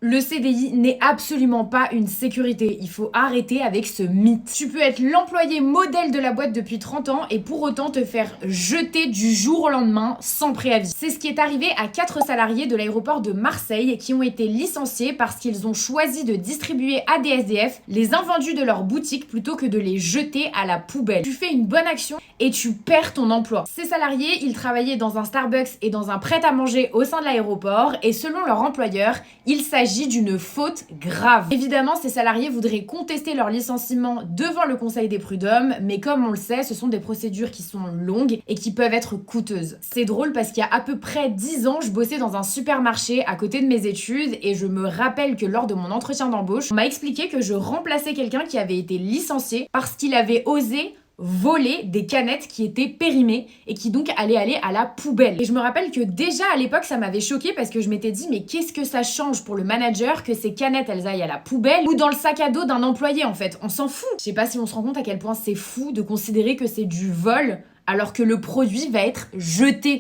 Le CDI n'est absolument pas une sécurité. Il faut arrêter avec ce mythe. Tu peux être l'employé modèle de la boîte depuis 30 ans et pour autant te faire jeter du jour au lendemain sans préavis. C'est ce qui est arrivé à 4 salariés de l'aéroport de Marseille qui ont été licenciés parce qu'ils ont choisi de distribuer à des SDF les invendus de leur boutique plutôt que de les jeter à la poubelle. Tu fais une bonne action et tu perds ton emploi. Ces salariés, ils travaillaient dans un Starbucks et dans un prêt-à-manger au sein de l'aéroport et selon leur employeur, il s'agit d'une faute grave. Évidemment, ces salariés voudraient contester leur licenciement devant le Conseil des prud'hommes, mais comme on le sait, ce sont des procédures qui sont longues et qui peuvent être coûteuses. C'est drôle parce qu'il y a à peu près 10 ans, je bossais dans un supermarché à côté de mes études et je me rappelle que lors de mon entretien d'embauche, on m'a expliqué que je remplaçais quelqu'un qui avait été licencié parce qu'il avait osé voler des canettes qui étaient périmées et qui donc allaient aller à la poubelle. Et je me rappelle que déjà à l'époque ça m'avait choquée parce que je m'étais dit mais qu'est-ce que ça change pour le manager que ces canettes elles aillent à la poubelle ou dans le sac à dos d'un employé en fait, on s'en fout. Je sais pas si on se rend compte à quel point c'est fou de considérer que c'est du vol alors que le produit va être jeté.